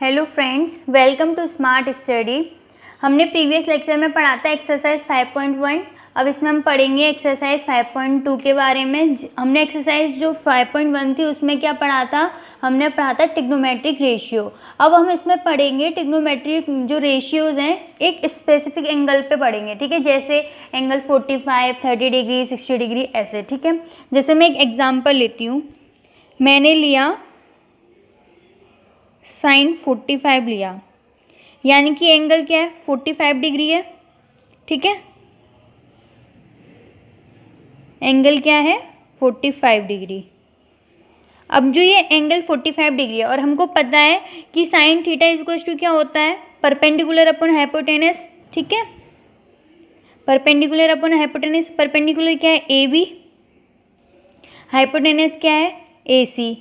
Hello friends, welcome to smart study. हमने previous lecture में पढ़ा था एक्सरसाइज 5.1। अब इसमें हम पढ़ेंगे एक्सरसाइज 5.2 के बारे में। हमने एक्सरसाइज जो 5.1 थी उसमें क्या पढ़ा था, हमने पढ़ा था ट्रिग्नोमेट्रिक रेशियो। अब हम इसमें पढ़ेंगे ट्रिग्नोमेट्रिक जो रेशियोज़ हैं एक स्पेसिफिक एंगल पे पढ़ेंगे, ठीक है। जैसे एंगल 45, 30 डिग्री, 60 डिग्री, ऐसे, ठीक है। जैसे मैं एक एग्जाम्पल लेती हूँ। मैंने लिया साइन 45 लिया, यानी कि एंगल क्या है, 45 डिग्री है, ठीक है। एंगल क्या है, 45 डिग्री। अब जो ये एंगल 45 डिग्री है और हमको पता है कि साइन थीटा इक्वल्स टू क्या होता है, परपेंडिकुलर अपॉन हाइपोटेनस, ठीक है। परपेंडिकुलर अपॉन हाइपोटेनस, परपेंडिकुलर क्या है, ए बी, हाइपोटेनस क्या है, ए सी,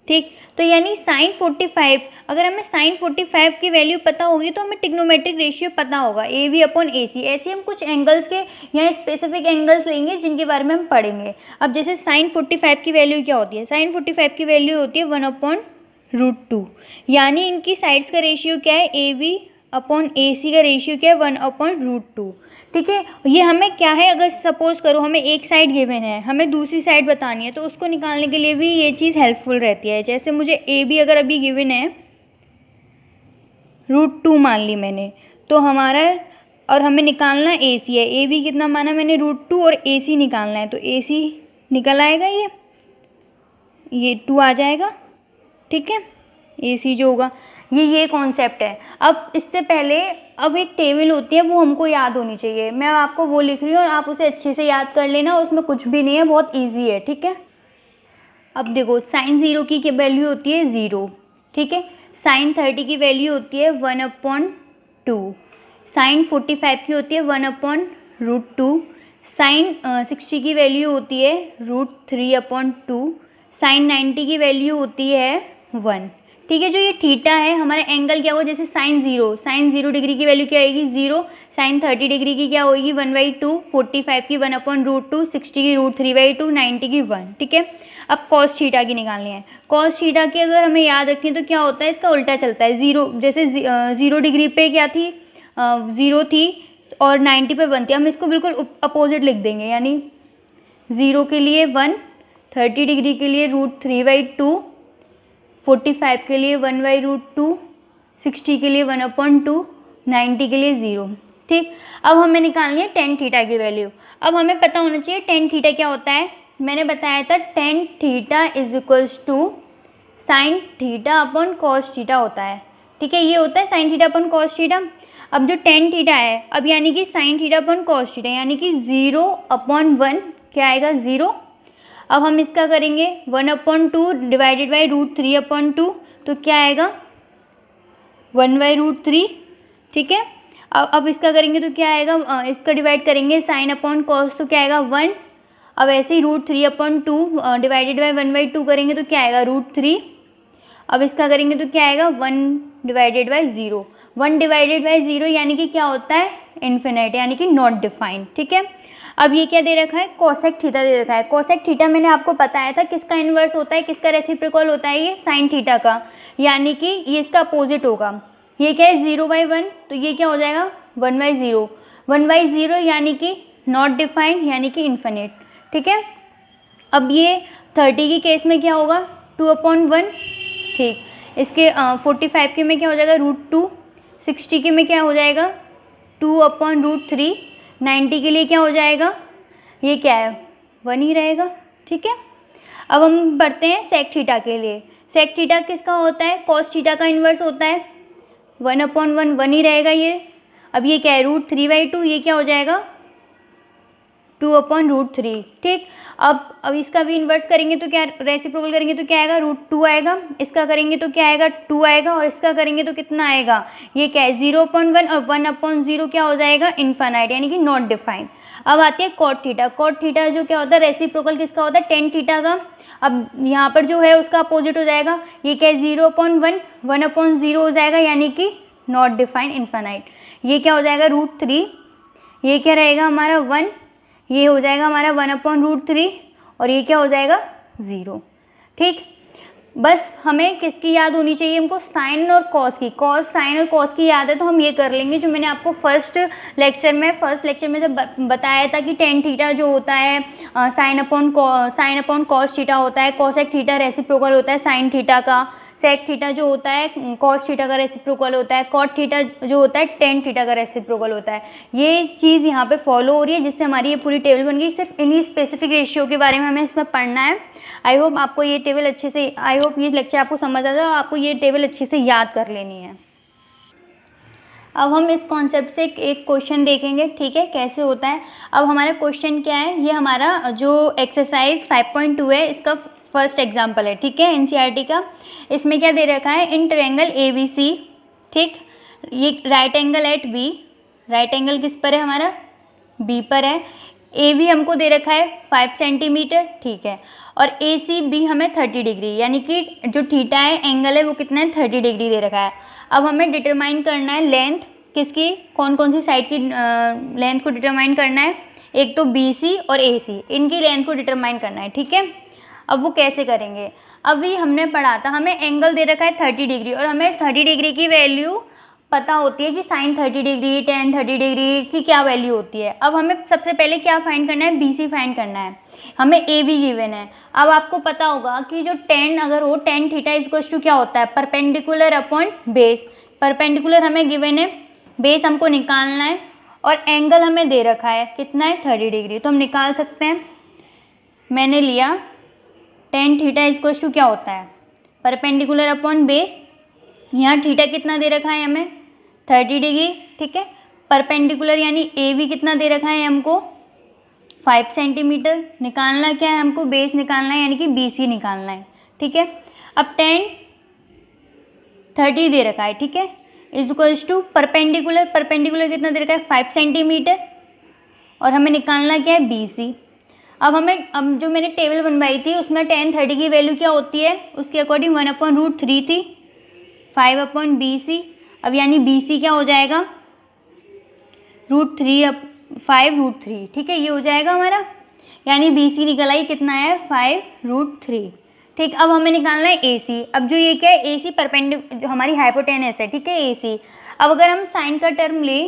ठीक। तो यानी साइन 45, अगर हमें साइन 45 की वैल्यू पता होगी तो हमें ट्रिग्नोमेट्रिक रेशियो पता होगा, ए बी अपॉन ए सी। ऐसे हम कुछ एंगल्स के यहाँ स्पेसिफिक एंगल्स लेंगे जिनके बारे में हम पढ़ेंगे। अब जैसे साइन 45 की वैल्यू क्या होती है, साइन 45 की वैल्यू होती है 1/√2, यानी इनकी साइड्स का रेशियो क्या है, ए बी अपॉन ए सी का रेशियो क्या है, 1/√2, ठीक है। ये हमें क्या है, अगर सपोज करो हमें एक साइड गिवन है, हमें दूसरी साइड बतानी है, तो उसको निकालने के लिए भी ये चीज़ हेल्पफुल रहती है। जैसे मुझे ए बी अगर अभी गिवन है √2 मान ली मैंने, तो हमारा, और हमें निकालना ए सी है, ए बी कितना माना मैंने, √2, और ए सी निकालना है, तो ए सी निकल आएगा, ये 2 आ जाएगा, ठीक है। ए सी जो होगा, ये कॉन्सेप्ट है। अब इससे पहले अब एक टेबल होती है, वो हमको याद होनी चाहिए। मैं आपको वो लिख रही हूँ और आप उसे अच्छे से याद कर लेना, उसमें कुछ भी नहीं है, बहुत इजी है, ठीक है। अब देखो, साइन 0 की वैल्यू होती है 0, ठीक है। साइन 30 की वैल्यू होती है 1/2, साइन 45 की होती है 1/√2, साइन 60 की वैल्यू होती है √3/2, साइन 90 की वैल्यू होती है 1, ठीक है। जो ये थीटा है, हमारा एंगल क्या होगा, जैसे साइन 0 डिग्री की वैल्यू क्या आएगी, 0, साइन 30 डिग्री की क्या होगी, 1/2, 45 की 1/√2, 60 की √3/2, 90 की 1, ठीक है। अब कॉस थीटा की निकालनी है। कॉस थीटा की अगर हमें याद रखनी है तो क्या होता है, इसका उल्टा चलता है। 0 जैसे 0 डिग्री पे क्या थी, 0 थी, और 90 पे 1 थी। हम इसको बिल्कुल अपोजिट लिख देंगे, यानी 0 के लिए 1, 30 डिग्री के लिए √3/2, 45 के लिए 1/√2, 60 के लिए 1/2, 90 के लिए 0, ठीक। अब हमें निकालनी है टेन थीटा की वैल्यू। अब हमें पता होना चाहिए टेन थीटा क्या होता है। मैंने बताया था tan theta is equals to sine theta upon cos theta होता है, ठीक है। ये होता है sine theta upon cos theta. अब जो टेन थीटा है, अब यानी कि sine theta upon cos theta, यानी कि 0/1 क्या आएगा, 0। अब हम इसका करेंगे 1/2 डिवाइडेड बाई √3/2, तो क्या आएगा 1/√3, ठीक है। अब इसका करेंगे तो क्या आएगा, इसका डिवाइड करेंगे साइन अपॉन कॉस, तो क्या आएगा 1। अब ऐसे ही √3/2 डिवाइडेड बाई 1/2 करेंगे तो क्या आएगा √3। अब इसका करेंगे तो क्या आएगा 1 डिवाइडेड बाई 0, 1 डिवाइडेड बाई 0 यानी कि क्या होता है, इन्फिनिट, यानी कि नॉट डिफाइंड, ठीक है। अब ये क्या दे रखा है, कोसेक थीटा दे रखा है। कोसेक थीटा मैंने आपको बताया था किसका इन्वर्स होता है, किसका रेसिप्रोकल होता है, ये साइन थीटा का, यानी कि ये इसका अपोजिट होगा। ये क्या है 0/1, तो ये क्या हो जाएगा 1/0, 1/0 यानी कि नॉट डिफाइंड, यानी कि इन्फिनिट, ठीक है। अब ये 30 की केस में क्या होगा 2/1, ठीक। इसके 45 के में क्या हो जाएगा √2, 60 के में क्या हो जाएगा 2/√3, 90 के लिए क्या हो जाएगा, ये क्या है 1 ही रहेगा, ठीक है। अब हम बढ़ते हैं सेक थीटा के लिए। सेक थीटा किसका होता है, कॉस थीटा का इन्वर्स होता है, 1/1, 1 ही रहेगा ये। अब ये क्या है √3/2, ये क्या हो जाएगा 2/√3, ठीक। अब इसका भी इन्वर्स करेंगे तो क्या, रेसिप्रोकल करेंगे तो क्या आएगा √2 आएगा, इसका करेंगे तो क्या आएगा 2 आएगा, और इसका करेंगे तो कितना आएगा, ये क्या है 0/1, और 1/0 क्या हो जाएगा इनफाइनाइट, यानी कि नॉट डिफाइंड। अब आती है कॉट थीटा। कॉट थीटा जो क्या होता है, रेसिप्रोकल किसका होता है, टेन थीटा का। अब यहाँ पर जो है उसका अपोजिट हो जाएगा, ये क्या है 0/1, 1/0 हो जाएगा, यानी कि नॉट डिफाइंड, इनफाइनाइट। ये क्या हो जाएगा √3, ये क्या रहेगा हमारा 1, ये हो जाएगा हमारा 1/√3, और ये क्या हो जाएगा 0, ठीक। बस हमें किसकी याद होनी चाहिए, हमको साइन और कॉस की, कॉस साइन और कॉस की याद है तो हम ये कर लेंगे जो मैंने आपको फर्स्ट लेक्चर में जब बताया था कि टेन थीटा जो होता है साइन अपॉन कॉस थीटा होता है, कॉसेक थीटा रेसिप्रोकल होता है साइन थीटा का, सेक थीटा जो होता है कॉस थीटा का रेसिप्रोकल होता है, कॉट थीटा जो होता है टेन थीटा का रेसिप्रोकल होता है। ये चीज़ यहाँ पे फॉलो हो रही है जिससे हमारी ये पूरी टेबल बन गई। सिर्फ इन्हीं स्पेसिफिक रेशियो के बारे में हमें इसमें पढ़ना है। आई होप आपको ये टेबल अच्छे से, आई होप ये लेक्चर आपको समझ आ जाए और आपको ये टेबल अच्छे से याद कर लेनी है। अब हम इस कॉन्सेप्ट से एक क्वेश्चन देखेंगे, ठीक है, कैसे होता है। अब हमारा क्वेश्चन क्या है, ये हमारा जो एक्सरसाइज 5.2 है इसका फर्स्ट एग्जाम्पल है, ठीक है, एनसीईआरटी का। इसमें क्या दे रखा है, इन ट्रायंगल ABC, ठीक, ये right angle at B, right angle किस पर है हमारा, बी पर है। AB हमको दे रखा है 5 सेंटीमीटर, ठीक है, और ACB हमें 30 डिग्री, यानी कि जो थीटा है एंगल है वो कितना है 30 डिग्री दे रखा है। अब हमें डिटरमाइन करना है लेंथ किसकी, कौन कौन सी साइड की लेंथ को डिटरमाइन करना है, एक तो BC और AC, इनकी लेंथ को डिटरमाइन करना है, ठीक है। अब वो कैसे करेंगे, अभी हमने पढ़ा था, हमें एंगल दे रखा है 30 डिग्री और हमें 30 डिग्री की वैल्यू पता होती है कि साइन 30 डिग्री, टेन 30 डिग्री की क्या वैल्यू होती है। अब हमें सबसे पहले क्या फाइंड करना है, BC फाइंड करना है, हमें AB गिवन है। अब आपको पता होगा कि जो टेन अगर हो, टेन थीटा इक्वल्स टू क्या होता है, परपेंडिकुलर अपॉन बेस। परपेंडिकुलर हमें गिवन है, बेस हमको निकालना है और एंगल हमें दे रखा है कितना है 30 डिग्री, तो हम निकाल सकते हैं। मैंने लिया टेन थीटा इक्वल्स टू क्या होता है, परपेंडिकुलर अपॉन बेस, यहाँ थीटा कितना दे रखा है हमें 30 डिग्री, ठीक है, परपेंडिकुलर यानी AB कितना दे रखा है हमको 5 सेंटीमीटर, निकालना क्या है हमको, बेस निकालना है यानी कि BC निकालना है, ठीक है। अब टेन 30 दे रखा है, ठीक है, इक्वल्स टू परपेंडिकुलर, परपेंडिकुलर कितना दे रखा है 5 सेंटीमीटर और हमें निकालना क्या है BC। अब जो मैंने टेबल बनवाई थी उसमें टेन 30 की वैल्यू क्या होती है, उसके अकॉर्डिंग 1/√3 थी, 5/BC। अब यानी BC क्या हो जाएगा, √3 5√3, ठीक है, ये हो जाएगा हमारा, यानी BC निकल आई कितना है 5√3, ठीक। अब हमें निकालना है AC। अब जो ये क्या है AC परपेंडिकुलर जो हमारी हाइपोटेनस है, ठीक है, AC। अब अगर हम साइन का टर्म ले,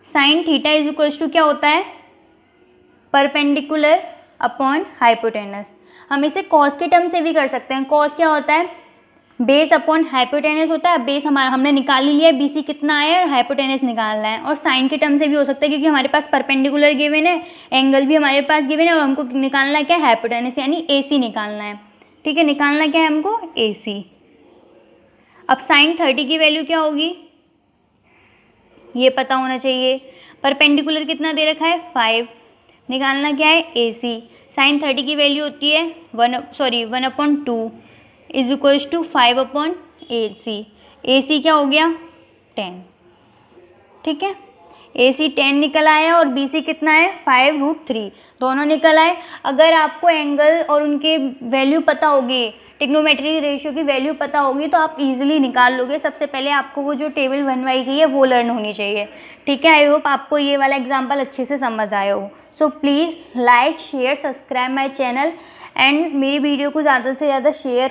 sine theta is equals to क्या होता है, परपेंडिकुलर अपॉन हाइपोटेनस। हम इसे कॉस के टर्म से भी कर सकते हैं। कॉस क्या होता है, बेस अपॉन हाइपोटेनस होता है। बेस हमारा हमने निकाल ही लिया, BC कितना है और हाइपोटेनस निकालना है। और साइन के टर्म से भी हो सकता है क्योंकि हमारे पास परपेंडिकुलर गिवन है, एंगल भी हमारे पास गिवन है और हमको निकालना क्या है हाइपोटेनस यानी AC निकालना है, ठीक है, निकालना क्या है हमको AC। अब साइन 30 की वैल्यू क्या होगी ये पता होना चाहिए, परपेंडिकुलर कितना दे रखा है 5, निकालना क्या है AC। साइन 30 की वैल्यू होती है 1/2 is equals to 5/AC। AC क्या हो गया 10, ठीक है, AC 10 निकल आया और BC कितना है 5√3, दोनों निकल आए। अगर आपको एंगल और उनके वैल्यू पता होगी, ट्रिग्नोमेट्रिक रेशियो की वैल्यू पता होगी तो आप इजीली निकाल लोगे। सबसे पहले आपको वो जो टेबल बनवाई गई है वो लर्न होनी चाहिए, ठीक है। आई होप आपको ये वाला एग्जाम्पल अच्छे से समझ आया हो। So please like share subscribe my channel and मेरी वीडियो को ज़्यादा से ज़्यादा शेयर